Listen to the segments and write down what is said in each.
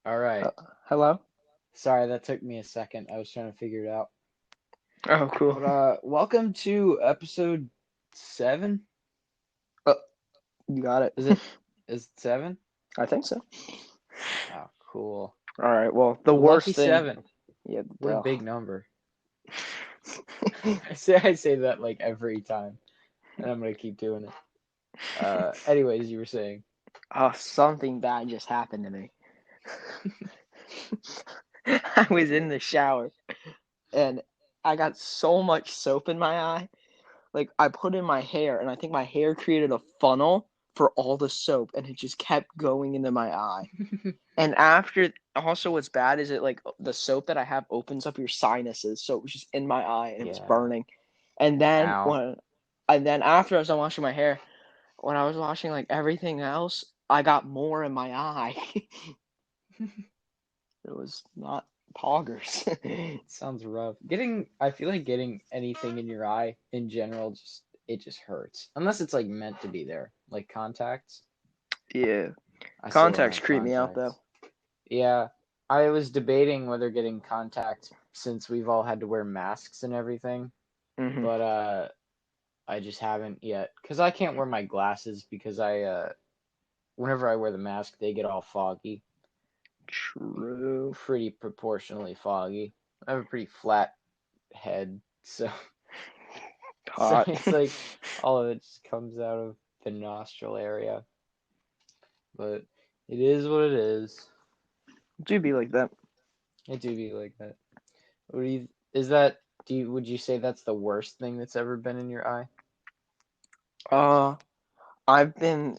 All right. Hello? Sorry, that took me a second. I was trying to figure it out. Oh, cool. But welcome to episode 7. Uh, you got it. Is it is it 7? I think so. Oh, cool. All right. Well, the Lucky worst thing. 7. Yeah. What a big number. I say that like every time, and I'm gonna keep doing it. Anyways, you were saying. Something bad just happened to me. I was in the shower and I got so much soap in my eye. Like I put in my hair, and I think my hair created a funnel for all the soap, and it just kept going into my eye. And after, also what's bad is it like the soap that I have opens up your sinuses, so it was just in my eye and it was Yeah. burning. And then Ow. after I was done washing my hair, when I was washing like everything else, I got more in my eye. It was not poggers. Sounds rough. I feel like getting anything in your eye in general it just hurts. Unless it's like meant to be there, like contacts. Yeah, I still don't contacts have creep me out though. contacts. Yeah, I was debating whether getting contacts since we've all had to wear masks and everything, Hmm. but I just haven't yet because I can't wear my glasses because I whenever I wear the mask they get all foggy, True. pretty proportionally foggy. I have a pretty flat head, so so Hot. it's like all of it just comes out of the nostril area, but it is what it is. Do be like that. It do be like that. Is that would you say that's the worst thing that's ever been in your eye? Uh, I've been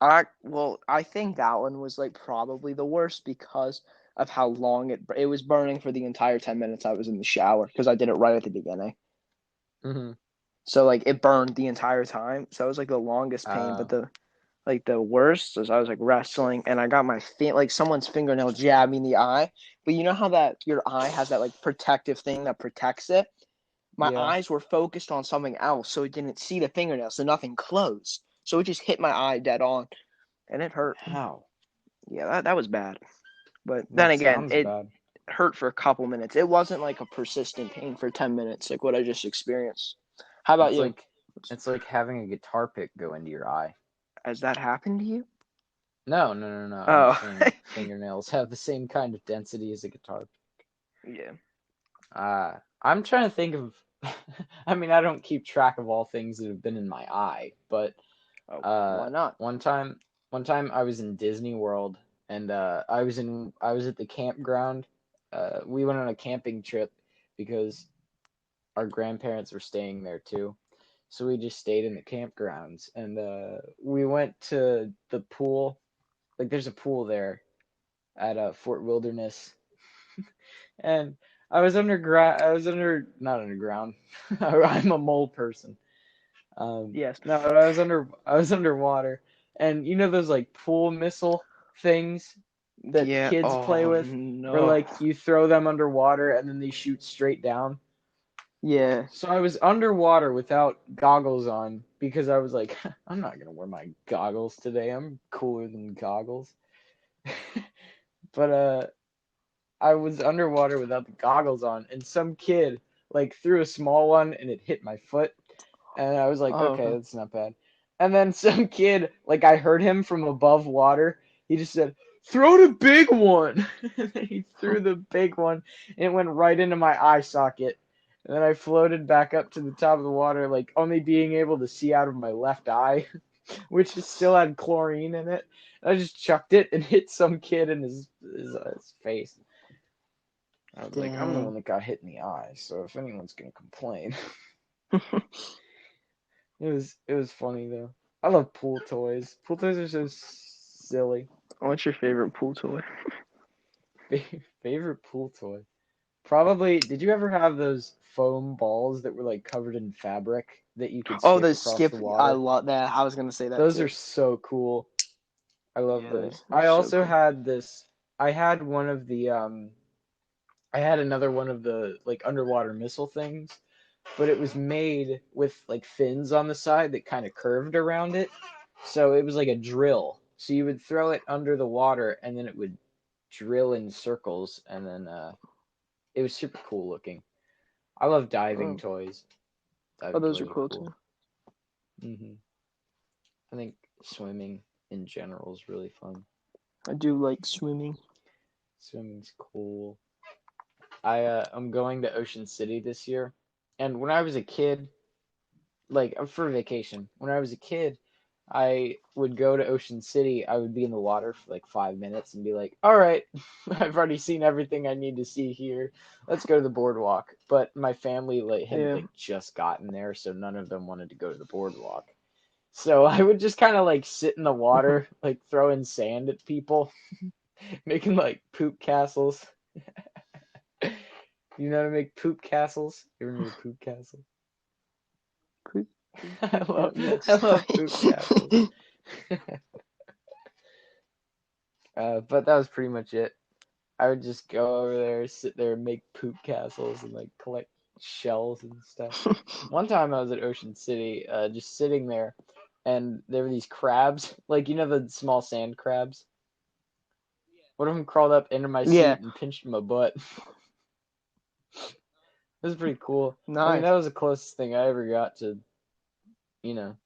I think that one was like probably the worst because of how long it was burning for the entire 10 minutes I was in the shower because I did it right at the beginning. Mm-hmm. So like it burned the entire time. So it was like the longest pain, but Uh, the worst was I was like wrestling and I got my like someone's fingernail jabbed me in the eye. But you know how that your eye has that like protective thing that protects it? My yeah. eyes were focused on something else, so it didn't see the fingernail, so nothing closed. So it just hit my eye dead on, and it hurt. How? Yeah, that was bad. But then That again, sounds it bad. hurt for a couple minutes. It wasn't like a persistent pain for 10 minutes, like what I just experienced. How about It's you? like it's like having a guitar pick go into your eye. Has that happened to you? No, no, no, no. I'm Oh, just saying fingernails have the same kind of density as a guitar. yeah. I'm trying to think of. I mean, I don't keep track of all things that have been in my eye, but Oh, uh, why not? one time, one time I was in Disney World, and I was at the campground. We went on a camping trip because our grandparents were staying there too. So we just stayed in the campgrounds, and we went to the pool. Like, there's a pool there at Fort Wilderness, and I was under not underground. I'm a mole person. Yes. No, I was underwater, and you know those like pool missile things that Yeah. kids play Oh with, where no. like you throw them underwater and then they shoot straight down. Yeah. So I was underwater without goggles on because I was like, I'm not gonna wear my goggles today. I'm cooler than goggles. But I was underwater without the goggles on, and some kid like threw a small one and it hit my foot, and I was like, Oh, okay, okay. that's not bad. And then some kid, like I heard him from above water, he just said, throw the big one. And then he threw the big one, and it went right into my eye socket. And then I floated back up to the top of the water, like only being able to see out of my left eye, which still had chlorine in it. And I just chucked it and hit some kid in his face. I was like, I'm the Dang. one that got hit in the eye, so if anyone's gonna complain, it was funny though. I love pool toys. Pool toys are so silly. What's your favorite pool toy? Favorite pool toy? Probably. Did you ever have those foam balls that were like covered in fabric that you could Oh, skip the across skip. the I water? love that. I was gonna say that Those are too. so cool. I love Yeah, those. they're I so also cool. had this. I had one of the I had another one of the like underwater missile things, but it was made with like fins on the side that kind of curved around it. So it was like a drill. So you would throw it under the water and then it would drill in circles, and then it was super cool looking. I love diving Oh, toys. oh, Diving those toys are are cool cool. too. I think swimming in general is really fun. I do like swimming. Swimming's cool. I'm going to Ocean City this year, and when I was a kid, like for vacation, when I was a kid, I would go to Ocean City. I would be in the water for like 5 minutes and be like, "All right, I've already seen everything I need to see here. Let's go to the boardwalk." But my family like had Yeah. like just gotten there, so none of them wanted to go to the boardwalk. So I would just kind of like sit in the water, like throwing sand at people, making like poop castles. You know how to make poop castles? You ever made a poop castle? Poop, I love I yes. love poop castles. But that was pretty much it. I would just go over there, sit there, and make poop castles and like collect shells and stuff. One time I was at Ocean City, just sitting there, and there were these crabs, like the small sand crabs. One of them crawled up into my Yeah. seat and pinched my butt. It was pretty cool. I mean, Nice. that was the closest thing I ever got to, you know,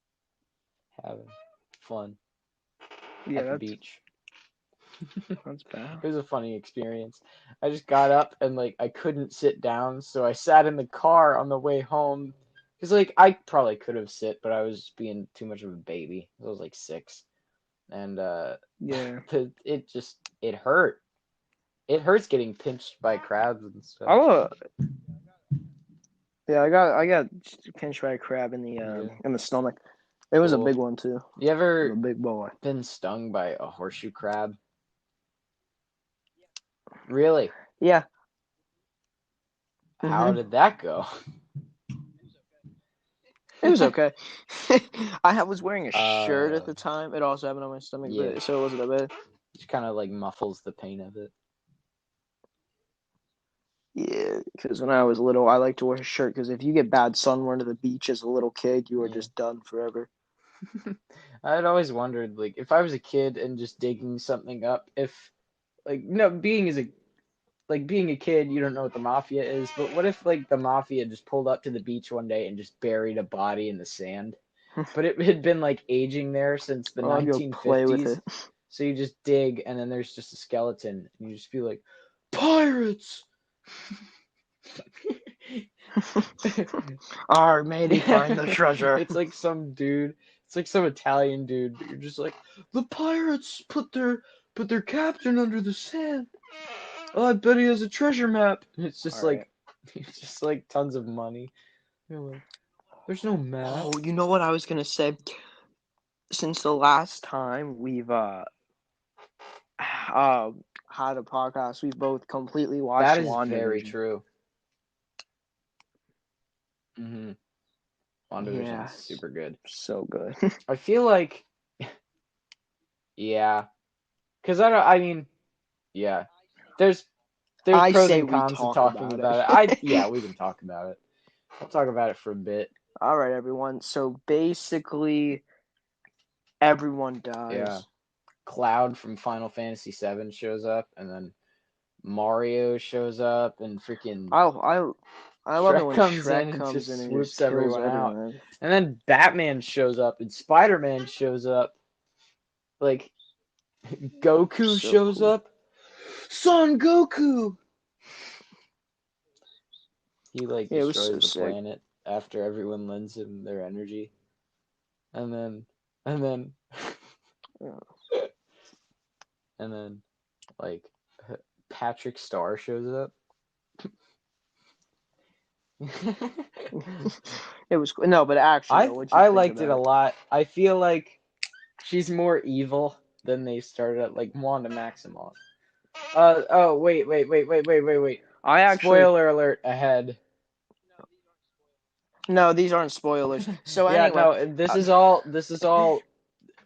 having fun Yeah, at the beach. that's bad. It was a funny experience. I just got up and like I couldn't sit down, so I sat in the car on the way home. Cause like I probably could have sit, but I was being too much of a baby. I was like 6, and Yeah. it hurt. It hurts getting pinched by crabs and I stuff. wa- yeah, I got pinched by a crab Yeah, in the stomach. It was a cool. big one too. You It was ever a big boy. been stung by a horseshoe crab? Really? Yeah. How Mhm. did that go? It was okay. Was wearing a shirt at uh, the time. It also happened on my stomach, yeah, but so it wasn't that bad. just kind of like muffles the pain of it. Yeah, because when I was little, I liked to wear a shirt because if you get bad sunburn to the beach as a little kid, you are Yeah. just done forever. I had always wondered, like, if I was a kid and just digging something up, if, like, no, being a kid, you don't know what the mafia is, but what if, like, the mafia just pulled up to the beach one day and just buried a body in the sand? But it had been, like, aging there since the Or I'd go play with 1950s. it. So you just dig, and then there's just a skeleton, and you just be like, pirates! Our matey, find the Yeah, treasure. it's like some dude. It's like some Italian dude. But you're just like the pirates put their captain under the sand. Oh, I bet he has a treasure map. And it's All just right. like it's just like tons of money. You're like, there's no map. Oh, you know what I was gonna say? Since the last time we've uh had a podcast, we've both completely watched That is very WandaVision. true. Mm-hmm. WandaVision's Yeah, super good. so good. I feel like, yeah, because I don't. I mean, yeah. There's there's I pros say and we cons to talk talking about about it. it. Yeah, we can talk about it. I'll talk about it for a bit. All right, everyone. So basically, everyone Yeah. dies. Cloud from Final Fantasy VII shows up, and then Mario shows up, and freaking I I I love it Shrek when comes in Shrek and comes in just and just swoops kills everyone out. everyone. And then Batman shows up, and Spider Man shows up. Like, Goku So shows cool. up. Son Goku! He, like, Yeah, it was so destroys the sick. planet after everyone lends him their energy. And then, Yeah. and then, like, Patrick Star shows up. It was no, but actually I though, what you I think liked it a about it? lot. I feel like she's more evil than they started at, like Wanda Maximoff. Oh, wait. I actually Spoiler alert ahead. no, these aren't spoilers. So Yeah, anyway, no, this uh, is all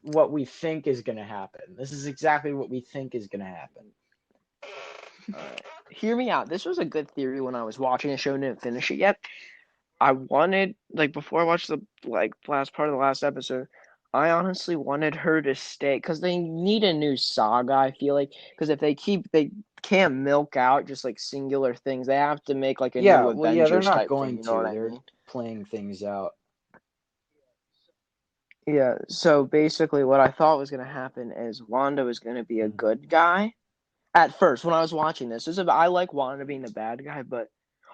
what we think is gonna happen. This is exactly what we think is gonna happen. hear me out. This was a good theory when I was watching the show and didn't finish it yet. I wanted like before I watched the last part of the last episode, I honestly wanted her to stay because they need a new saga. I feel like because if they can't milk out just like singular things. They have to make like a Yeah, new well, yeah, they're Avengers not type thing. going You know what to. I They're mean? playing things out. Yeah. So basically, what I thought was gonna happen is Wanda was gonna be a Mm. good guy at first when I was watching this. I like Wanda being the bad guy, but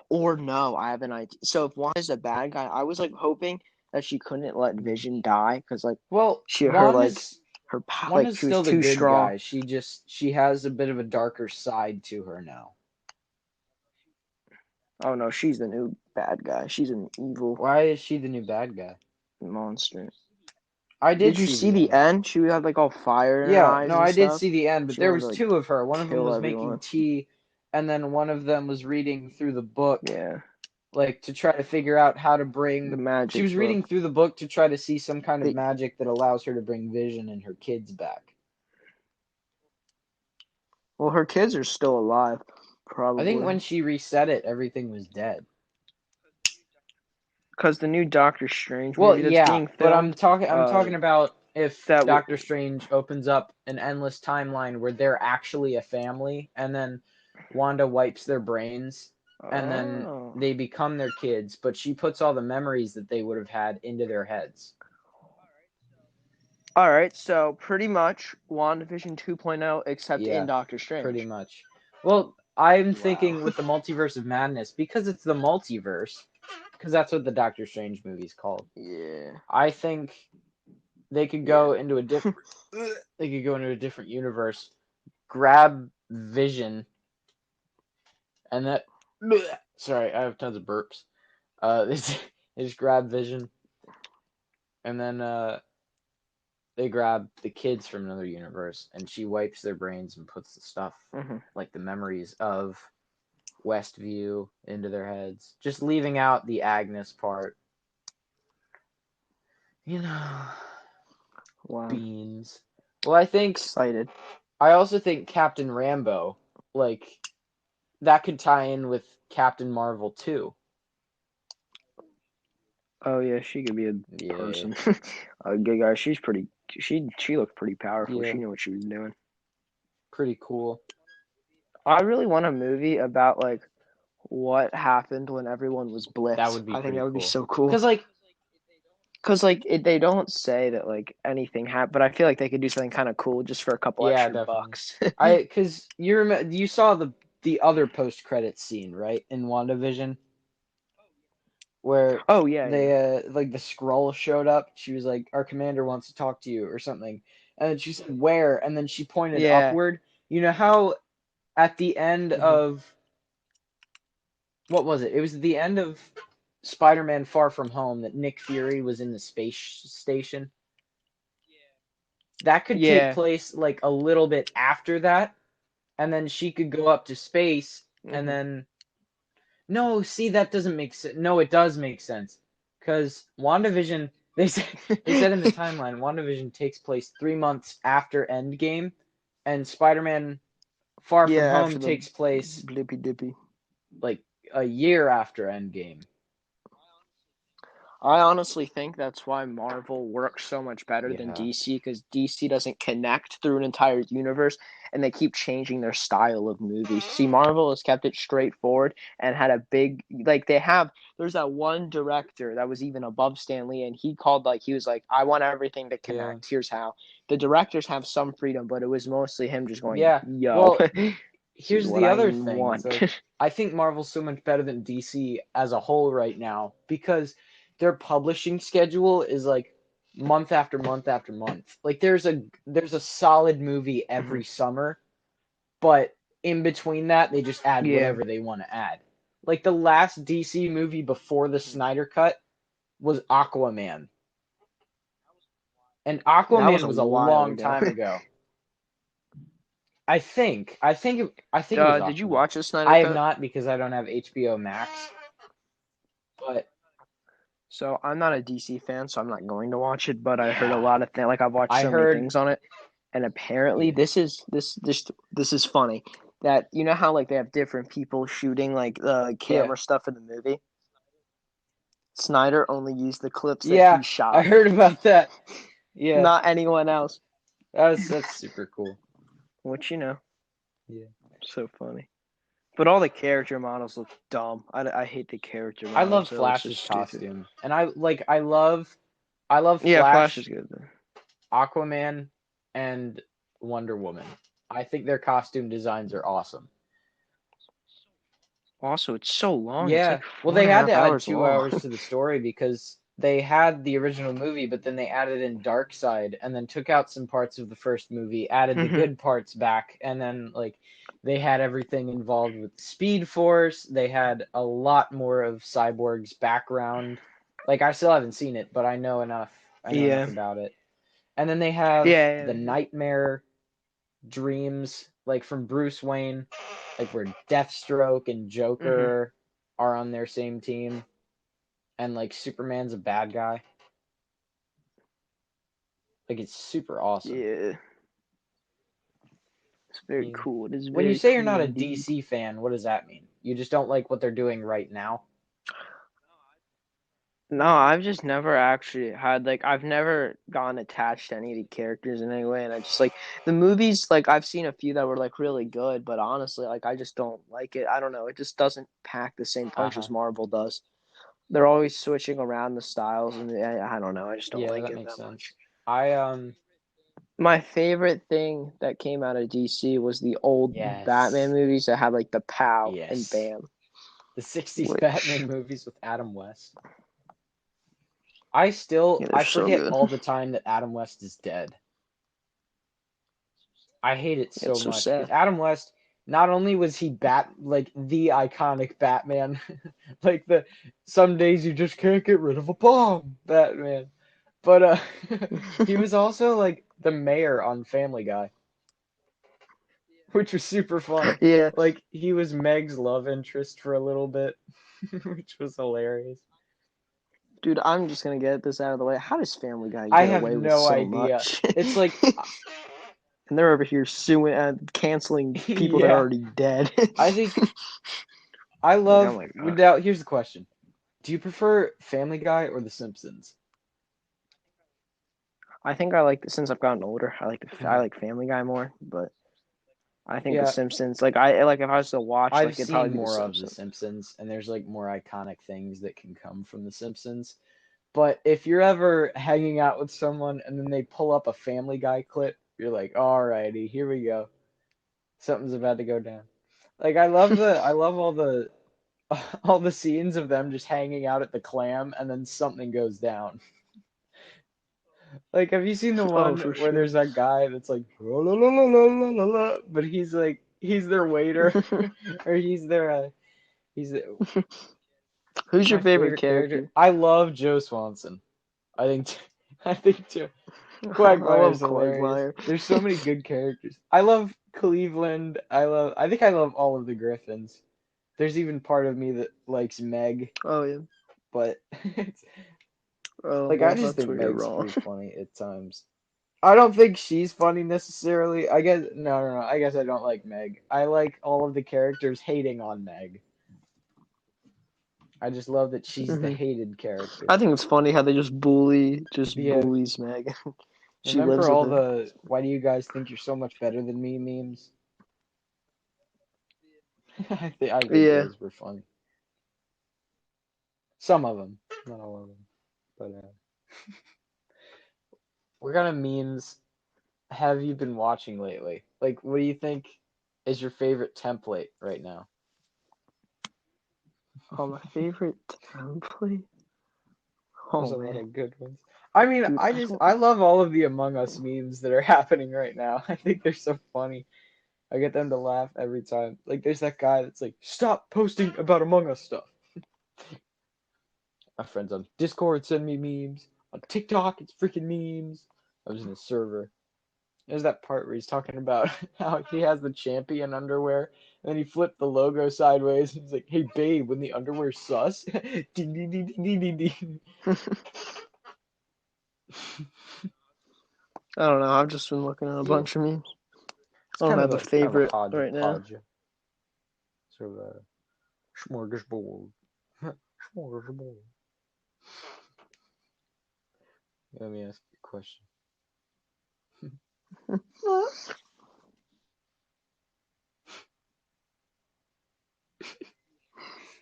or no, I have an idea. So if Wanda's a bad guy, I was like hoping that she couldn't let Mm. Vision die because like Well, her like like Wanda's she was still the too good strong. guy. She has a bit of a darker side to her now. Oh no, she's the new bad guy. She's an evil Why is she the new bad guy? monster. I did Did you see see the the end. end? She had like all fire in her Yeah, eyes no, and I did stuff. see the end, but She there wanted to was like two of her. One of them kill was making everyone. tea, and then one of them was reading through the book, Yeah, like to try to figure out how to the bring. She magic was reading book. through the book to try to see some kind of They, magic that allows her to bring Vision and her kids back. well, her kids are still alive, I think probably, when she reset it, everything was dead. because the new Doctor Strange Well, movie that's yeah, being but filmed. I'm talking about if That w- Doctor Strange opens up an endless timeline where they're actually a family and then Wanda wipes their brains and then oh, they become their kids, but she puts all the memories that they would have had into their heads. all right. So pretty much WandaVision 2.0, except in Yeah, Doctor pretty Strange. much. Well, I'm Wow. thinking with the multiverse of madness because it's the multiverse, because that's what the Doctor Strange movie's called. Yeah. I think they could Yeah. go into a different they could go into a different universe, grab Vision, and that. Sorry, I have tons of burps. They just grab Vision, and then they grab the kids from another universe, and she wipes their brains and puts the stuff, hmm like the memories of Westview, into their heads, just leaving out the Agnes part. You know, Wow. beans. Well, Excited. I also think Captain Rambo, like that could tie in with Captain Marvel too. Oh yeah, she could be a Yeah, person. A good guy. She's pretty. She looked pretty powerful. yeah, She knew what she was doing. pretty cool. I really want a movie about like what happened when everyone was That blipped. would be I think pretty that would be cool. so cool. Cause like, Cause like they don't say that like anything happened, but I feel like they could do something kind of cool just for a couple yeah, extra definitely. bucks. Cause you saw the other post credits scene, right, in WandaVision, where Oh yeah, yeah. they like the scroll showed up. She was like, "Our commander wants to talk to you" or something, and then she said, "Where?" And then she pointed Yeah. upward. You know how at the end hmm of what was it? It was the end of Spider-Man: Far From Home that Nick Fury was in the space station. That could take Yeah. place like a little bit after that, and then she could go up to space, and hmm then no, see that doesn't make sense. No, it does make sense because WandaVision. They said in the timeline, WandaVision takes place 3 months after Endgame, and Spider-Man: Far From Yeah, Home after the takes place blippy dippy. like a year after Endgame. I honestly think that's why Marvel works so much better than Yeah, DC because DC doesn't connect through an entire universe and they keep changing their style of movies. See, Marvel has kept it straightforward and had a big like they have. There's that one director that was even above Stan Lee and he was like, I want everything to yeah, connect. Here's how. The directors have some freedom, but it was mostly him just going, yeah. yo, Well, this is here's what the I other thing. It's want. like I think Marvel's so much better than DC as a whole right now because their publishing schedule is like month after month after month. Like there's a solid movie every summer, but in between that they just add Yeah. whatever they want to add. Like the last DC movie before the Snyder cut was Aquaman. And That was Aquaman a was a while long ago. time ago. I think it was Did you Aquaman. watch the Snyder I have Cut? not because I don't have HBO Max, but So I'm not a DC fan, so I'm not going to watch it. But I heard a yeah, lot of things. Like I've watched I so many heard things on it, and apparently yeah, this is funny. That you know how like they have different people shooting like the yeah, camera stuff in the movie. Snyder only used the clips that yeah. he I shot. heard about that. Yeah, not anyone else. that's super cool. Which Yeah. so funny. But all the character models look dumb. I hate the character I love models. They look so Flash's stupid. costume, and I love Yeah, Flash is Flash, good. Aquaman, and Wonder Woman. I think their costume designs are awesome. Also, it's so long. It's Yeah, like well, four and they a had half to add hours 2 hours long. to the story because they had the original movie, but then they added in Dark Side, and then took out some parts of the first movie, added the good parts back, and then like they had everything involved with Speed Force. They had a lot more of Cyborg's background. Like I still haven't seen it, but I know enough. I know enough Yeah. about it. And then they have Yeah. the Nightmare Dreams, like from Bruce Wayne, like where Deathstroke and Hmm. Joker are on their same team, and like Superman's a bad guy. Like it's super awesome. Yeah. It's very Yeah. cool. It is When you very say you're cool not a indeed. DC fan, what does that mean? You just don't like what they're doing right now? No, I've just never actually had I've never gotten attached to any of the characters in any way, and I just the movies. I've seen a few that were really good, but honestly, I just don't like it. I don't know. It just doesn't pack the same Uh punch huh. as Marvel does. They're always switching around the styles, and I don't know. I just don't Yeah, like that it makes that much. sense. I My favorite thing that came out of DC was the old Batman yes, movies that had the pow and yes, bam, the '60s which Batman movies with Adam West. yeah, they're I so forget good. all the time that Adam West is dead. I hate it so It's so much because sad. Adam West, not only was he like the iconic Batman, like the some days you just can't get rid of a bomb Batman, but he was also like the mayor on Family Guy, which was super funny. Yeah, Like he was Meg's love interest for a little bit, which was hilarious. dude, I'm just gonna get this out of the way. How does Family Guy I get have away with no so idea. much? It's like, And they're over here suing, canceling people that are yeah, already dead. I think I Oh love my god. without. Here's the question: do you prefer Family Guy or The Simpsons? I think since I've gotten older, I like Family Guy more, but I think The Yeah, Simpsons, if I was to watch, I've it'd probably seen be The more of The Simpsons. Simpsons, and there's like more iconic things that can come from The Simpsons. But if you're ever hanging out with someone and then they pull up a Family Guy clip, you're like, alrighty, here we go. Something's about to go down. Like I love all the all the scenes of them just hanging out at the clam and then something goes down. Like, have you seen the Oh, one for where sure. there's that guy that's like, "La, la, la, la, la, la, la," but he's like, he's their waiter, or he's Who's your my favorite favorite character. character? I love Joe Swanson. I think, I think Joe I Quagmire is love hilarious. Quagmire. There's so many good characters. I love Cleveland. I think I love all of the Griffins. There's even part of me that likes Meg, Oh yeah. but it's Oh like I well, just that's think where you're Meg's wrong. pretty funny at times. I don't think she's funny necessarily. I guess no. I guess I don't like Meg. I like all of the characters hating on Meg. I just love that she's the Hmm. hated character. I think it's funny how they just Yeah, bullies Meg. She lives remember with all it. the "Why do you guys think you're so much better than me" memes? I think Yeah. those were funny. Some of them, not all of them. But what kind of memes have you been watching lately? Like, what do you think is your favorite template right now? Oh, my favorite template. There's Oh a lot man, of good ones. I mean, dude, I don't. I love all of the Among Us memes that are happening right now. I think they're so funny. I get them to laugh every time. Like there's that guy that's like, "Stop posting about Among Us stuff." My friends on Discord send me memes. On TikTok, it's freaking memes. I was in a server. There's that part where he's talking about how he has the champion underwear, and then he flipped the logo sideways. And he's like, "Hey babe, when the underwear's sus." Ding ding ding ding ding ding. I don't know. I've just been looking at a Yeah, bunch of memes. it's I don't have a kind of a favorite right now. hodgepodge, sort of a smorgasbord. Smorgasbord. Let me ask you a question.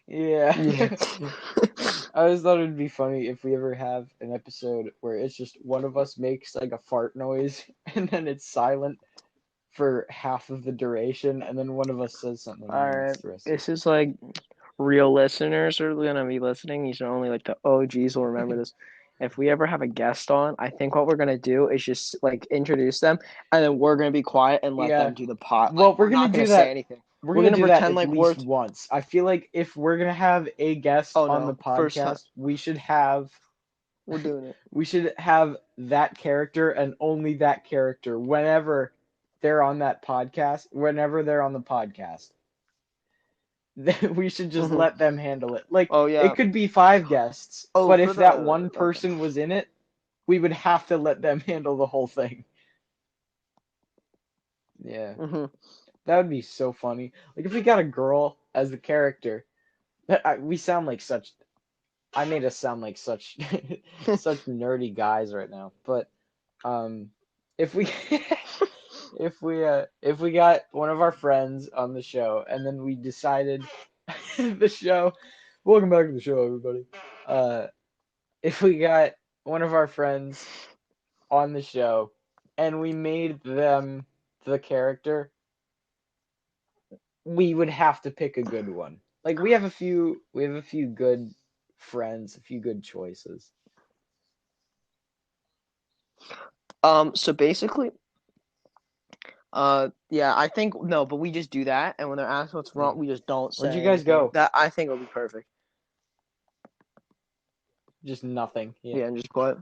Yeah. Yeah. I always thought it'd be funny if we ever have an episode where it's just one of us makes like a fart noise and then it's silent for half of the duration, and then one of us says something, and All then right. it's the rest of This is like real listeners are gonna be listening. These are only like the OGs will remember it. this. If we ever have a guest on, I think what we're gonna do is just like introduce them, and then we're gonna be quiet and let Yeah. them do the pot. Like Well, we're not gonna say anything. we're We're gonna gonna do that pretend at like we're. least once. I feel like if we're gonna have a guest Oh on the no, first time podcast, we're doing it. we should have that character and only that character whenever they're on that podcast, whenever they're on the podcast. We should just Hmm. let them handle it. Like Oh it yeah. could be five guests, Oh, but for if that the one okay. person was in it, we would have to let them handle the whole thing. Yeah. Hmm. That would be so funny. Like if we got a girl as the character, we sound like such. I made us sound like such such nerdy guys right now. But if we if we got one of our friends on the show and then we decided the show, welcome back to the show, everybody. If we got one of our friends on the show and we made them the character, we would have to pick a good one. Like we have a few good friends, a few good choices. So basically, yeah, I think no, but we just do that, and when they're asked what's Yeah. wrong, we just don't Where'd you say guys anything. go? That I think will be perfect. Just nothing. Yeah. Yeah, and just quiet.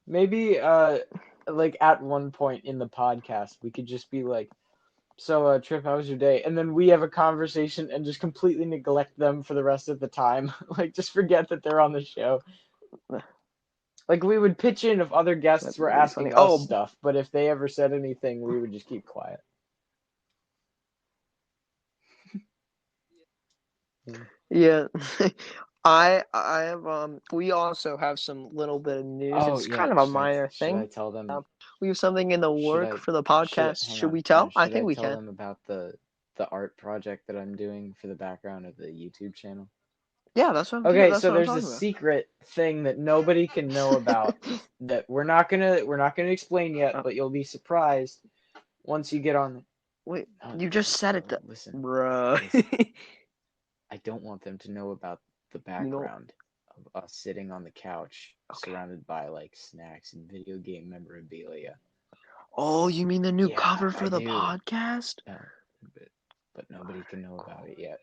Maybe like at one point in the podcast we could just be like, so Trip, how was your day? And then we have a conversation and just completely neglect them for the rest of the time. Like just forget that they're on the show. Like we would pitch in if other guests That's were really funny. asking us Oh, stuff, but if they ever said anything, we would just keep quiet. Yeah. yeah. I have we also have some little bit of news. Oh It's yeah, kind of a minor should I thing. tell them? We have something in the Should work I for the should podcast. hang Should on? we tell? I Should I think we tell can. them about the art project that I'm doing for the background of the YouTube channel? Yeah, that's what Okay, that's so what I'm there's a talking about. secret thing that nobody can know about that we're not gonna explain yet, Uh, but you'll be surprised once you get on. wait, No, you just said it, listen, bro. listen. I don't want them to know about the You know, background of us sitting on the couch, okay. surrounded by like snacks and video game memorabilia. Oh, you mean the new Yeah, cover I for the do. podcast? But, but nobody can know about it yet.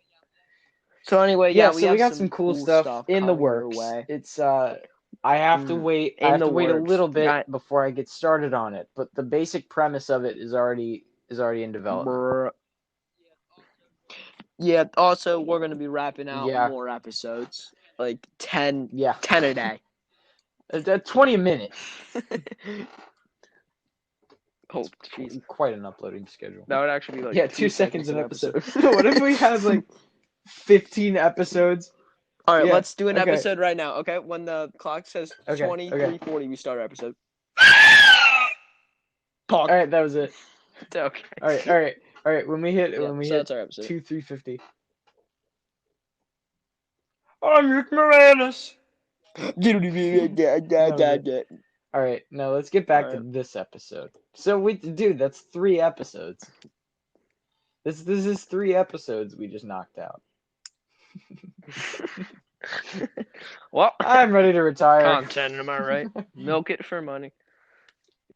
So anyway, yeah, Yeah, we so we have got some some cool cool stuff stuff in the coming your works. way. It's I have to wait. I In have the to wait a works. little bit Got before I get started on it, but the basic premise of it is already in development. brr. Yeah, also we're gonna be wrapping out Yeah. more episodes. Like 10, Yeah. 10 a day. 20 a minute. Oh, jeez. Quite an uploading schedule. That would actually be like Yeah, 2 2 seconds seconds an an episode. episode. What if we had like 15 episodes? All right, Yeah. let's do an Okay. episode right now. Okay, when the clock says Okay. 23:40, we start our episode. All right, that was it. Okay. All right. When we hit Yeah, so hit that's our episode. 350. I'm Rick Moranis. All right, now let's get back to this episode. So dude, that's 3 episodes. This is 3 episodes we just knocked out. Well, I'm ready to retire. content, am I right? Milk it for money.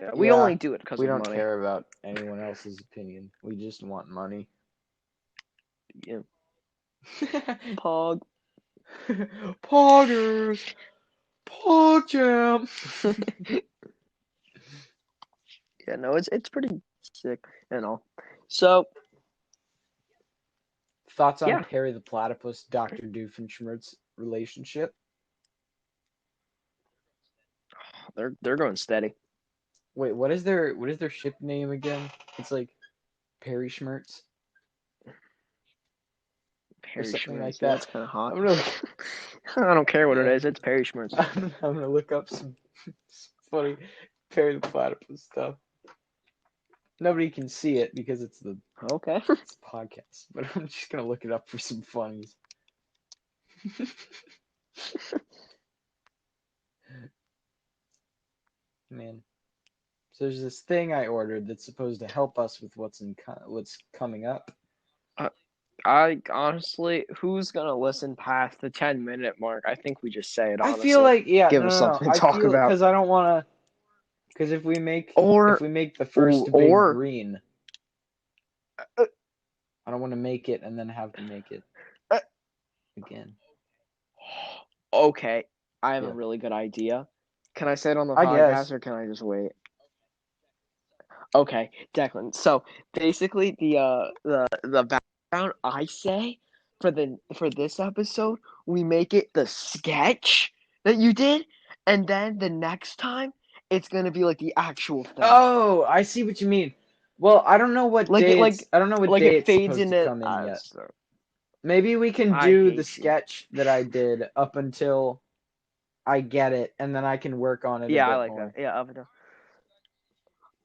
Yeah, we only do it because we of don't money. care about anyone else's opinion. We just want money. Yeah. Pog. Poggers. Pog jam. Yeah, no, it's pretty sick and all. So thoughts on yeah. Perry the Platypus, Dr. Doofenshmirtz relationship? They're going steady. Wait, what is their ship name again? It's like Perry Schmertz. Perry something Schmertz. like that. That's kind of hot. I'm gonna, I don't care what it Yeah. is. It's Perry Schmertz. I'm gonna look up some funny Perry the Platypus stuff. Nobody can see it because it's a podcast, but I'm just gonna look it up for some funnies. Man, so there's this thing I ordered that's supposed to help us with what's coming up. I honestly, who's gonna listen past the 10-minute mark? I think we just say it I honestly. feel like Give us something to I talk feel about. because I don't want to. Because if we make the first debate green, I don't want to make it and then have to make it again. Okay, I have a really good idea. Can I say it on the I podcast guess. or can I just wait? Okay, Declan. So basically, the background I say for this episode, we make it the sketch that you did, and then the next time it's gonna be like the actual thing. Oh, I see what you mean. Well, I don't know what day it's fades supposed to into come in yet. Maybe we can do the sketch that I did up until I get it, and then I can work on it. Yeah, a bit I like more. that. Yeah, up until.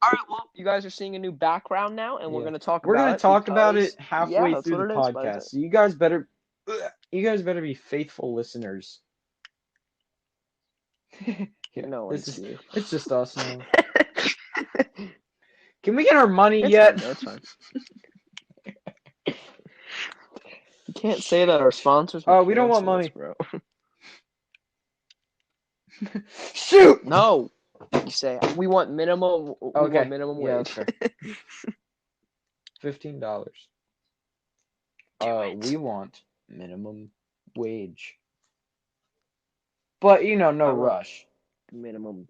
All right, well, you guys are seeing a new background now, and we're gonna talk about it. We're gonna talk about it because- halfway yeah, through the that's what it is, podcast. So you guys better be faithful listeners. No, it's just us now. Can Can we get our money It's yet? fine, that's fine. You can't say that our sponsors. Oh, we don't want cancel us, money. bro. Shoot! No, you say we want minimum. We Okay. want minimum Yeah, wage. that's fair. $15. We want minimum wage. But no rush. Minimum.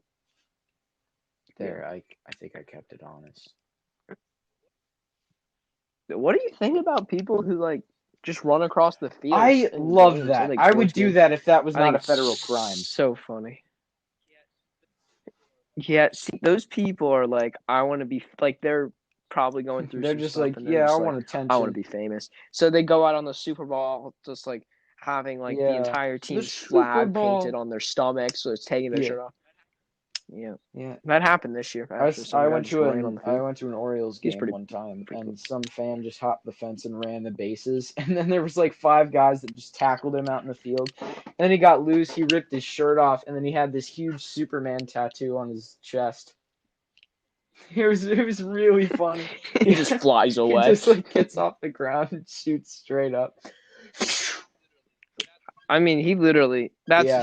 There, I think I kept it honest. What do you think about people who like just run across the field? I love that. I would do that if that was not a federal crime. So funny. Yeah, see, those people are like, I want to be like, they're probably going through. They're some just stuff, like, and yeah, I just want like, attention. I want to be famous. So they go out on the Super Bowl, just like having like the entire team's flag painted on their stomachs, so it's taking their shirt off. Yeah. That happened this year. Actually, I went to an Orioles game one time, and some fan just hopped the fence and ran the bases, and then there was like 5 guys that just tackled him out in the field. And then he got loose, he ripped his shirt off, and then he had this huge Superman tattoo on his chest. It was really funny. He just flies away. He just like gets off the ground and shoots straight up. I mean, he literally.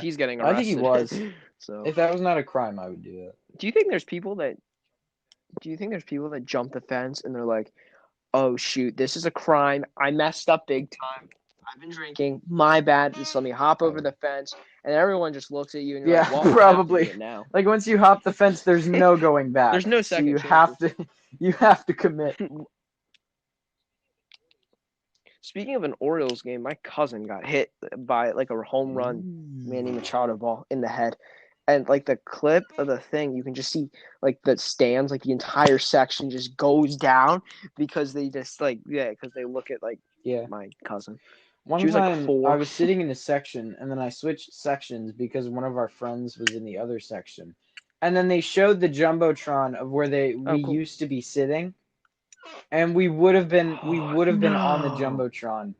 He's getting arrested. I think he was. So if that was not a crime, I would do that. Do you think there's people that jump the fence and they're like, "Oh shoot, this is a crime. I messed up big time. I've been drinking. My bad. Just let me hop over the fence." And everyone just looks at you and you're like, "Well, probably now." Like once you hop the fence, there's no going back. There's no second. So you have to commit. Speaking of an Orioles game, my cousin got hit by like a home run Manny Machado ball in the head. And like the clip of the thing, you can just see like the stands, like the entire section just goes down because they just because they look at my cousin. One time I was sitting in a section and then I switched sections because one of our friends was in the other section. And then they showed the Jumbotron of where we used to be sitting. And we would have been on the Jumbotron.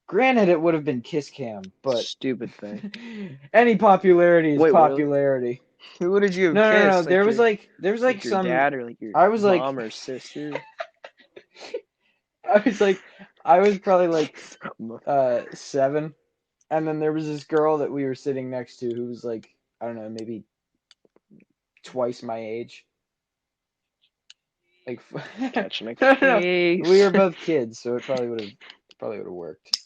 Granted, it would have been Kiss Cam, but stupid thing. Any popularity is popularity. Really? Who did you kiss? No. There was like some your dad or like your mom or sister. I was probably like 7, and then there was this girl that we were sitting next to who was like, I don't know, maybe twice my age. Like catching a case. No. We were both kids, so it probably would have worked.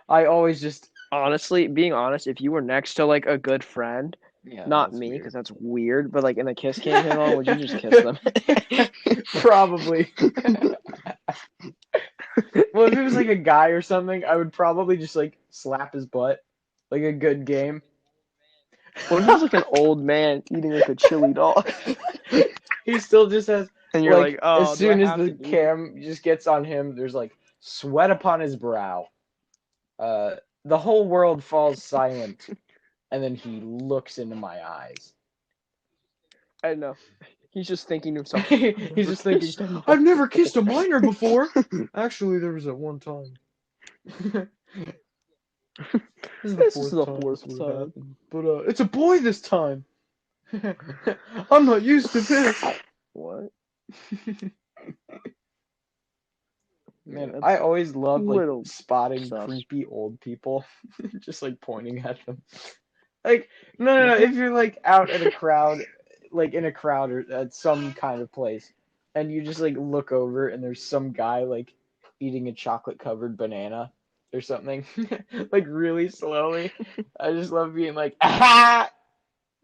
I always just being honest, if you were next to like a good friend, not me because that's weird, but like in the kiss cam on, would you just kiss them? Probably. Well, if it was like a guy or something, I would probably just like slap his butt, like a good game. What if he's like an old man eating like a chili dog? He still just has. And you're like, oh, as soon as the cam just gets on him, there's like sweat upon his brow. The whole world falls silent, and then he looks into my eyes. I know. He's just thinking to himself. He's just thinking, I've never kissed a minor before. Actually, there was that one time. This is the This is fourth the time this fourth would have time. happened. But it's a boy this time. I'm not used to this. What? Man, Yeah, I always love like little spotting sus. creepy old people, just like pointing at them. Like, no. If you're like out at a crowd, like in a crowd or at some kind of place, and you just like look over and there's some guy like eating a chocolate covered banana or something, like really slowly. I just love being like, ah,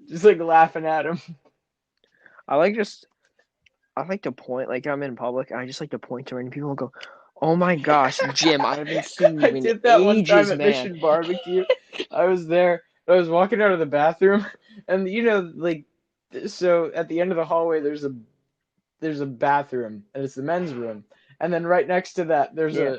just like laughing at him. I like to point, like I'm in public, and I just like to point to random people and go, "Oh my gosh, Jim, I haven't seen you I in did that one time ages, at man." Mission Barbecue. I was there. I was walking out of the bathroom, and like, so at the end of the hallway, there's a bathroom, and it's the men's room, and then right next to that, Yeah.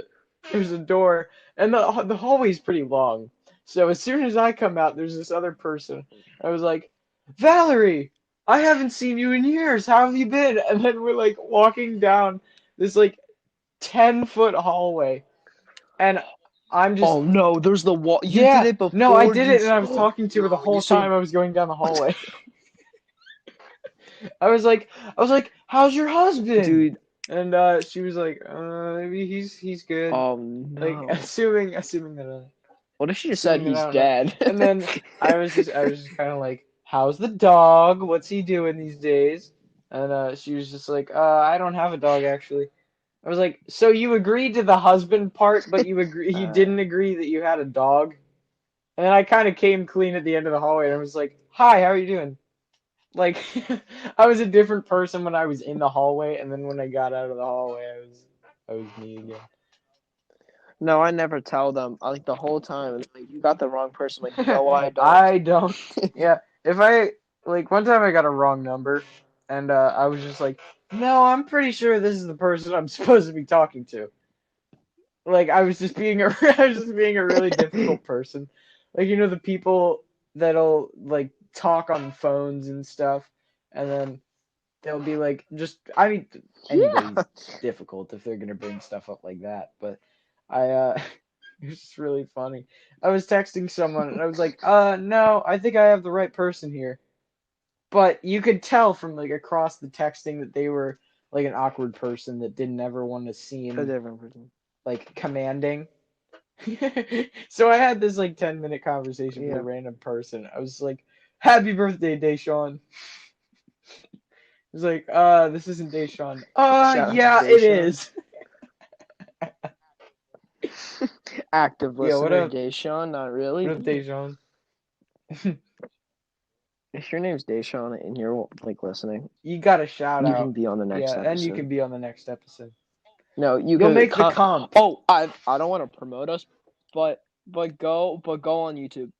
there's a door, and the hallway's pretty long. So as soon as I come out, there's this other person. I was like, Valerie, I haven't seen you in years. How have you been? And then we're like walking down this like 10-foot hallway. And I'm just, Oh no, there's the wall. You did yeah, it no, I before did you. it, and I was talking to her the No, you whole said, time I was going down the hallway. I was like, how's your husband? dude. And she was like, maybe he's good. Oh Like no. assuming What if she just said assuming that I he's don't know. dead? And then I was just kind of like, how's the dog? What's he doing these days? And she was just like, I don't have a dog actually. I was like, so you agreed to the husband part, but you didn't agree that you had a dog? And then I kind of came clean at the end of the hallway and I was like, hi, how are you doing? Like, I was a different person when I was in the hallway, and then when I got out of the hallway, I was me again. No, I never tell them. I like the whole time. Like, you got the wrong person. Like, no, I don't. I don't. Yeah, if I like one time I got a wrong number, and I was just like, no, I'm pretty sure this is the person I'm supposed to be talking to. Like I was just being a I was just being a really difficult person. Like the people that'll like talk on phones and stuff, and then they'll be like just I mean Yeah. anybody's difficult if they're gonna bring stuff up like that. But I it was just really funny. I was texting someone and I was like, no, I think I have the right person here. But you could tell from like across the texting that they were like an awkward person that didn't ever want to A seem different person. like commanding. So I had this like 10-minute conversation with a Yeah. random person. I was like, happy birthday, Deshaun. He's like, this isn't Deshaun. Shout out to Yeah, it Deshaun. is. Active Yeah, what listener, up? Deshaun. Not really. What up, Deshaun? If your name's Deshaun and you're like listening, You got a shout you can out. be on the next Yeah, and you can episode. be on the next episode. No, you You'll could make the come. comp. Oh, I don't want to promote us, but go on YouTube.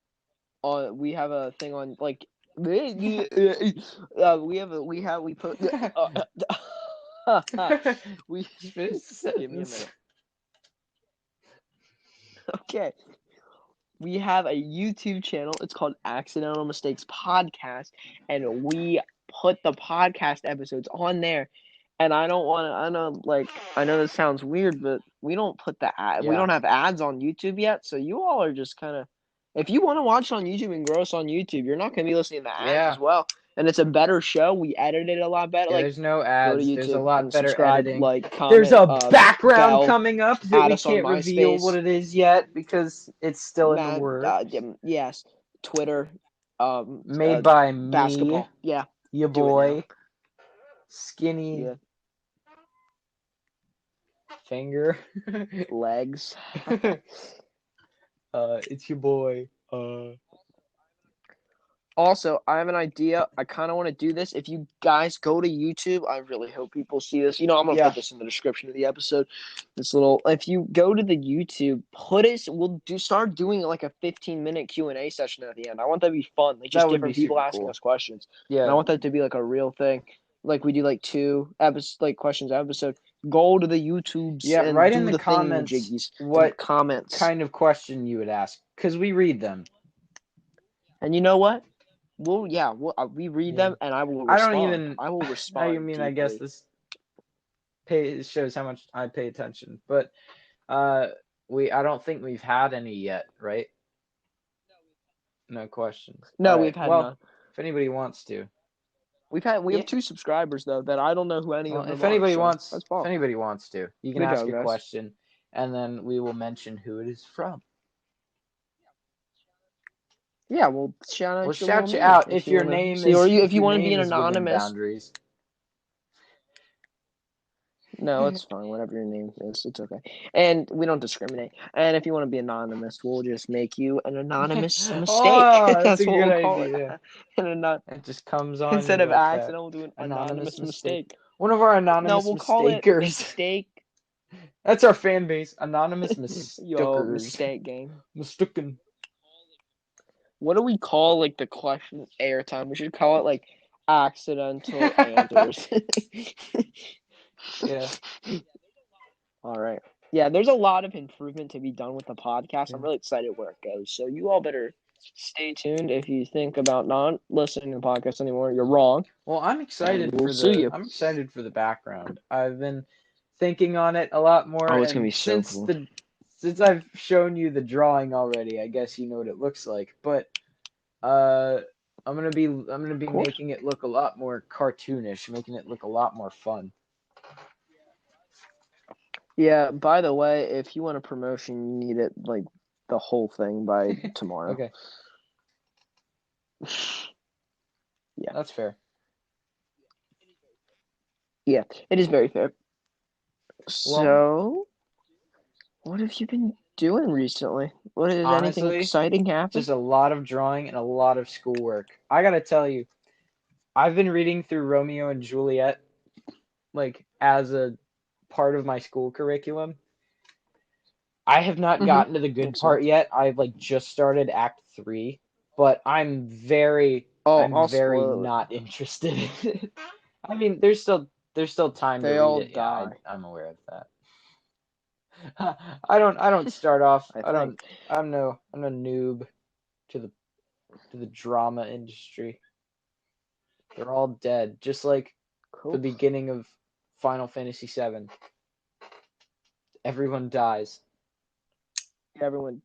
We have a thing on like we put we Finish the give me a sentence. minute. Okay. We have a YouTube channel. It's called Accidental Mistakes Podcast, and we put the podcast episodes on there. And I don't want to. I know this sounds weird, but we don't put the ad. We Yeah. don't have ads on YouTube yet, so you all are just kind of. If you want to watch it on YouTube and grow us on YouTube, you're not going to be listening to ads Yeah. as well. And it's a better show. We edited it a lot better. Yeah, Like, there's no go to ads. There's a YouTube lot and better subscribe, editing. like, comment, There's a background bell, coming up that add we us on can't reveal MySpace. what it is yet because it's still in the works. Yes, Twitter, Made by basketball. me, Yeah, your do it now. boy, Skinny Yeah. Finger. Legs. It's your boy. Also, I have an idea. I kind of want to do this. If you guys go to YouTube, I really hope people see this. I'm gonna Yeah. put this in the description of the episode. If you go to the YouTube, we'll start doing like a 15-minute Q&A session at the end. I want that to be fun, like just That would different be people super asking cool. us questions. Yeah. And I want that to be like a real thing. Like we do like 2 episodes, like questions episode. Go to the YouTubes Yeah, and write do in the comments thingamajiggies what comments. kind of question you would ask, because we read them. And you know what? we read Yeah. them and I will I don't respond. even. I will I respond mean, I guess deeply. this shows how much I pay attention. But I don't think we've had any yet, right? No questions. All No, we've right. had Well, none. if anybody wants to, We yeah. have 2 subscribers though that I don't know who any Well, of them are. So that's if fine. anybody wants to, you can Good ask job, a guys. question, and then we will mention who it is from. Yeah, we'll shout We'll out your little shout you name out if you want to see, or if if you your want to be name an is within anonymous. boundaries. No, it's fine. Whatever your name is, it's okay. And we don't discriminate. And if you want to be anonymous, we'll just make you an anonymous mistake. Oh, that's a That's what good we'll call it. idea. It just comes on Instead you of like that. accident, we'll do an Anonymous anonymous mistake. mistake. One of our No, anonymous we'll call it mistakers. mistake. That's our fan base. Anonymous Yo, mistakers. mistake game. Mistaken. What do we call like the question airtime? We should call it like accidental answers. Yeah. All right. Yeah, there's a lot of improvement to be done with the podcast. Yeah. I'm really excited where it goes. So you all better stay tuned. If you think about not listening to the podcast anymore, you're wrong. Well, I'm excited We'll sue you. I'm excited for the background. I've been thinking on it a lot more, Oh, it's gonna and be so cool. since I've shown you the drawing already, I guess you know what it looks like. But I'm gonna be Cool. making it look a lot more cartoonish, making it look a lot more fun. Yeah, by the way, if you want a promotion, you need it like the whole thing by tomorrow. Okay. Yeah. That's fair. Yeah, it is very fair. So, what have you been doing recently? What is anything Honestly, exciting happen? just a lot of drawing and a lot of schoolwork. I gotta tell you, I've been reading through Romeo and Juliet, like as a part of my school curriculum. I have not gotten to the good Makes sense. part yet. I've like just started Act 3, but I'm very I'll spoil it. not interested in it. I mean, there's still time They to all read it. Yeah, die. I'm aware of that. I don't start off. I think. I'm no noob to the drama industry. They're all dead, just like Cool. the beginning of Final Fantasy VII. Everyone dies. Everyone.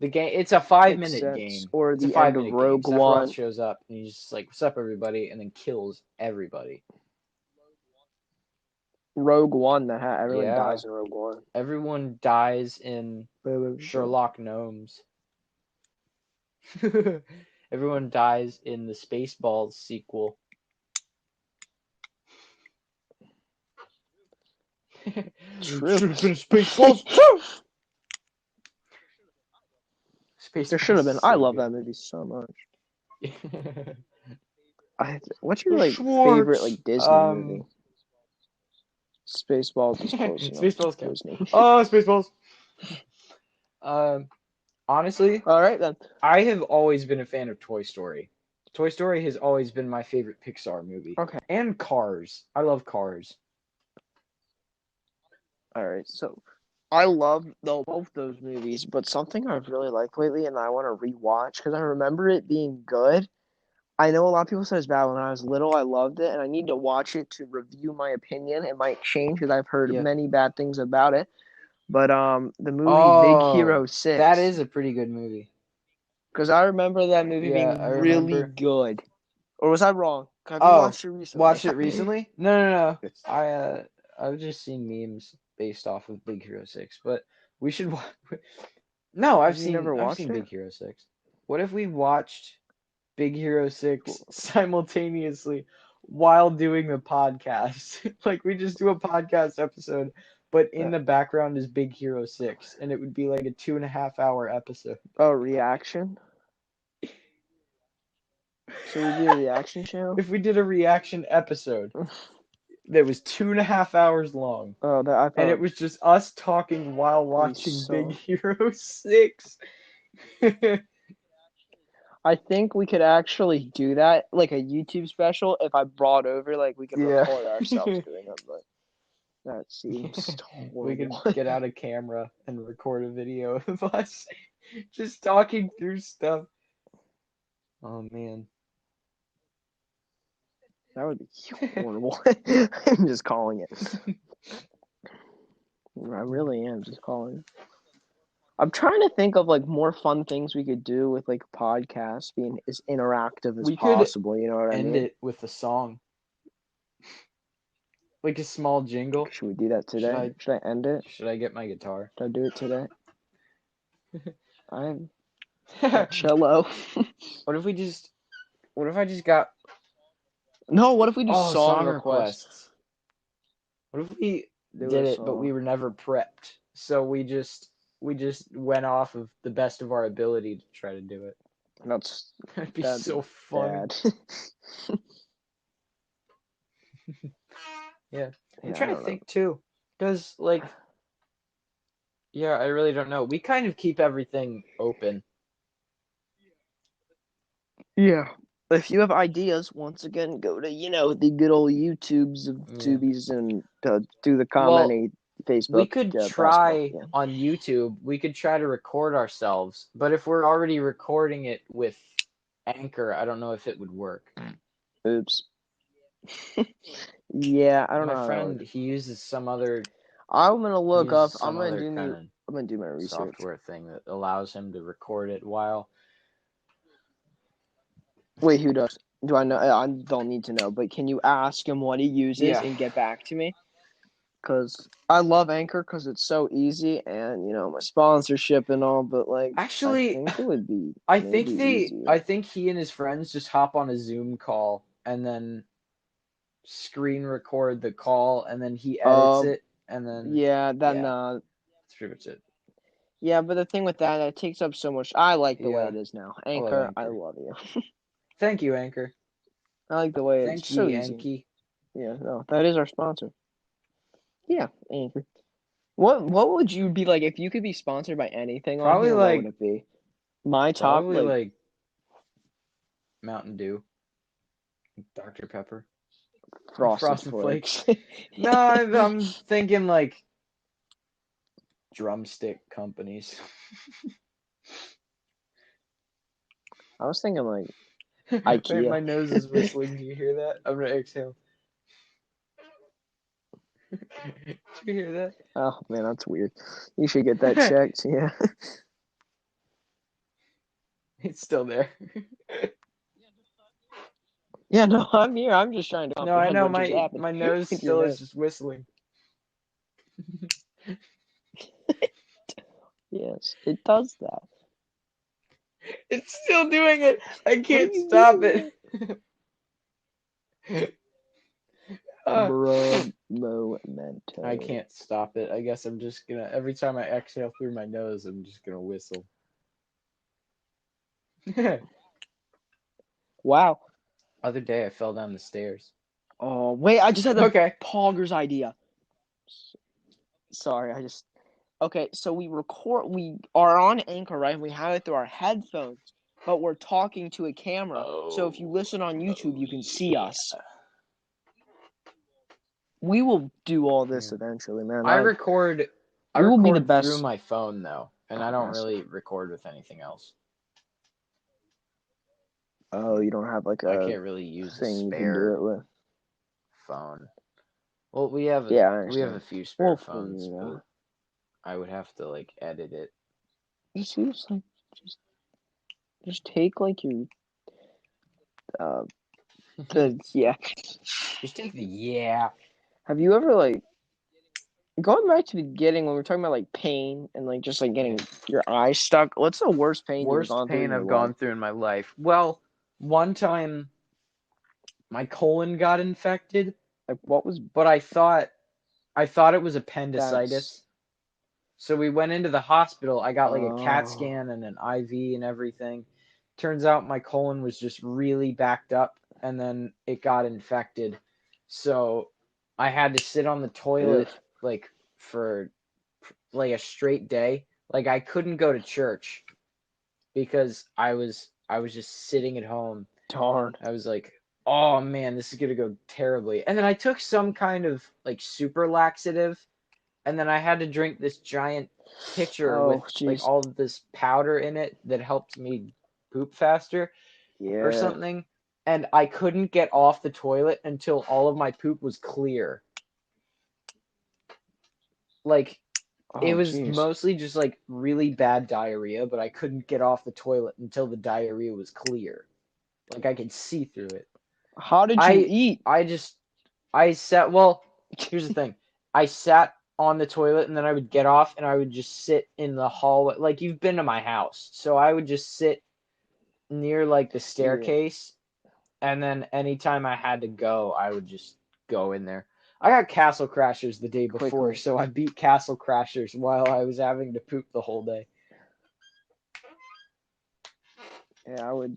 The game. It's a 5-minute game. Or It's a the end of 5-minute game. Rogue One. Sephiroth shows up and he's just like, "What's up, everybody?" and then kills everybody. Rogue One. Everyone Yeah. dies in Rogue One. Everyone dies in Sherlock Gnomes. Everyone dies in the Spaceballs sequel. True. Spaceballs. There should have been. I love that movie so much. What's your favorite Disney movie? Spaceballs is close enough. Spaceballs to Disney. Oh, Spaceballs. Honestly, all right then. I have always been a fan of Toy Story. Toy Story has always been my favorite Pixar movie. Okay. And Cars. I love Cars. All right, so I love both those movies, but something I've really liked lately and I want to rewatch because I remember it being good. I know a lot of people said it's bad. When I was little, I loved it, and I need to watch it to review my opinion. It might change because I've heard many bad things about it. But the movie Big Hero 6. That is a pretty good movie. Because I remember that movie being really good. Or was I wrong? Have you watched it recently? Watched it recently? No. I've just seen memes based off of Big Hero 6, but we should watch. No, I've seen Big Hero 6. What if we watched Big Hero 6 simultaneously while doing the podcast? Like we just do a podcast episode, but in the background is Big Hero 6, and it would be like a 2.5-hour episode. Oh, reaction? So we do a reaction show? If we did a reaction episode that was 2.5 hours long, and it was just us talking while watching Big Hero 6. I think we could actually do that, like a YouTube special, if I brought over, like we could record ourselves doing it, but that seems horrible. We could get out a camera and record a video of us just talking through stuff. Oh, man. That would be horrible. I'm just calling it. I really am just calling it. I'm trying to think of like more fun things we could do with like podcasts being as interactive as We could possible. You know what I end mean? it with a song, like a small jingle. Should we do that today? Should I end it? Should I get my guitar? Should I do it today? I'm cello. What if I just got No, what if we do song requests? requests? What if we Do did a it, but we song. were never prepped? So we just went off of the best of our ability to try to do it. That'd be so funny. Bad. Yeah. I'm Yeah, I trying to don't know. think too. Because yeah, I really don't know. We kind of keep everything open. Yeah. If you have ideas, once again, go to, the good old YouTubes of Yeah. Tubies and do the Well, commenting Facebook. we could basketball, try yeah. on YouTube, we could try to record ourselves, but if we're already recording it with Anchor, I don't know if it would work. Oops. Yeah, I don't know My how that friend, works. he uses some other I'm gonna look up. some other kind of I'm gonna do my research. software thing that allows him to record it while. Wait, who does? Do I know? I don't need to know, but can you ask him what he uses Yeah. and get back to me? Because I love Anchor because it's so easy and, my sponsorship and all, but, like, Actually, I think it would be I maybe easier. think he and his friends just hop on a Zoom call and then screen record the call and then he edits it and then Yeah, that's pretty much it. yeah, but the thing with that, it takes up so much. I like the way Yeah. it is now. I love Anchor, I Anchor. love you. Thank you, Anchor. I like the way Thank it's you, so easy. Anki. Yeah, no, that is our sponsor. Yeah, Anchor. What would you be like if you could be sponsored by anything on Probably here? What like would it be? My top, probably like, like Mountain Dew, Dr. Pepper, Frosted Flakes. No, I'm thinking like drumstick companies. I was thinking like Wait, IKEA. my nose is whistling. Do you hear that? I'm gonna exhale. Did you hear that? Oh man, that's weird. You should get that checked. Yeah. It's still there. Yeah, no, I'm here. I'm just trying to No, I comprehend know what just happened. my nose with your still is nose. just whistling. Yes, it does that. It's still doing it. I can't stop it. Bro, momento. I can't stop it. I guess I'm just gonna every time I exhale through my nose, I'm just gonna whistle. Wow. Other day I fell down the stairs. Oh wait, I just had the Okay. Poggers idea. Sorry, Okay, so we are on Anchor, right? We have it through our headphones, but we're talking to a camera. So if you listen on YouTube, you can see us. We will do all this eventually, man. I record will be the best through my phone though, and I don't really record with anything else. Oh, you don't have like I can't really use a thing you can do spare it with. phone. Well, we have Yeah, I a understand. few spare We'll phones, figure it but out. I would have to like edit it. Just use like just take like your yeah. Just take the yeah. Have you ever like going back to the beginning when we were talking about like pain and like just like getting your eyes stuck? What's the worst pain you've gone through in your I've life? gone through in my life. Well, one time my colon got infected. Like what was? But I thought it was appendicitis. So we went into the hospital. I got like a CAT scan and an IV and everything. Turns out my colon was just really backed up and then it got infected. So I had to sit on the toilet like for like a straight day. Like I couldn't go to church because I was just sitting at home. Darn. I was like, oh man, this is gonna go terribly. And then I took some kind of like super laxative, and then I had to drink this giant pitcher with like all of this powder in it that helped me poop faster or something. and I couldn't get off the toilet until all of my poop was clear. Like, it Oh, was jeez. mostly just like really bad diarrhea, but I couldn't get off the toilet until the diarrhea was clear. Like, I could see through it. How did you I eat? I sat, well, here's the thing. I sat on the toilet and then I would get off and I would just sit in the hallway. Like, you've been to my house. So I would just sit near like the Yeah. staircase, and then anytime I had to go, I would just go in there. I got Castle Crashers the day before, Quickly. so I beat Castle Crashers while I was having to poop the whole day. Yeah, I would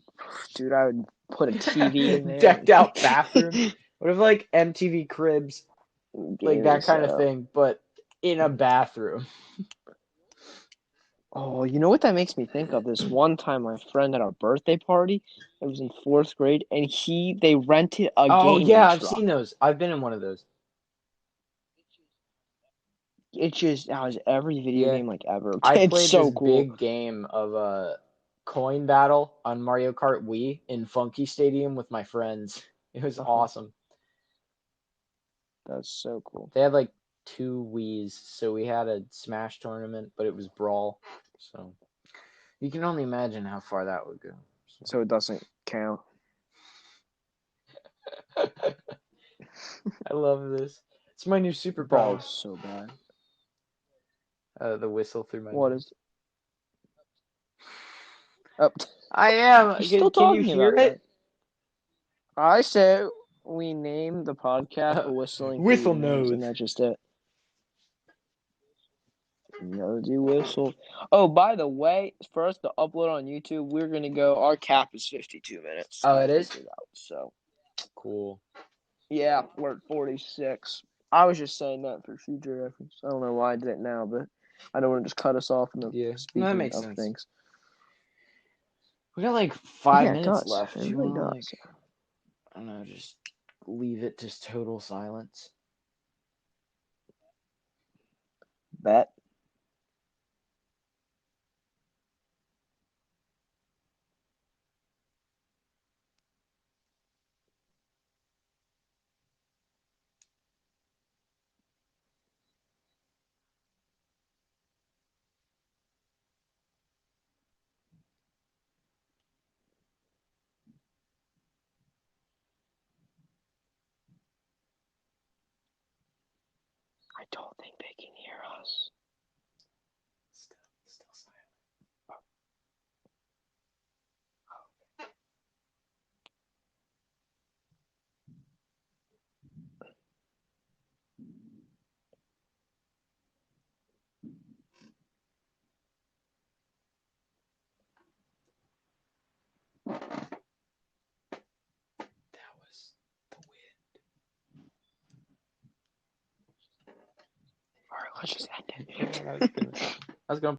put a TV in there. Decked out bathroom. What if like MTV Cribs, like Gaming that kind of setup. thing, but in a bathroom? Oh, you know what that makes me think of? This one time my friend had a birthday party. It was in 4th grade, and they rented a Oh gaming yeah, I've truck. seen those. I've been in one of those. It just has every video Yeah, game like ever. I It's played this so cool. big game of coin battle on Mario Kart Wii in Funky Stadium with my friends. It was Uh-huh. awesome. That's so cool. They had like 2 Wii's, so we had a Smash tournament, but it was Brawl. So you can only imagine how far that would go. So it doesn't count. I love this. It's my new Brawl superpower. is so bad. The whistle through my What nose. is up? I am. He's still Can you talking hear about that. it? I said we name the podcast Whistling Through Whistle Your Nose, and nose. that's just it. Nosy whistle. Oh, by the way, for us to upload on YouTube, we're gonna go. Our cap is 52 minutes. Oh, I it is? figured out. So Cool. yeah, we're at 46. I was just saying that for future reference. I don't know why I did it now, but I don't want to just cut us off in the Yeah, no, that speaking makes of sense. things. We got like 5 Yeah, it minutes does. left. It You really want to does. I don't know, just leave it to total silence? Bet. I don't think they can hear us. Still silent. That was the wind. All right, let's just end it. Yeah, I was gonna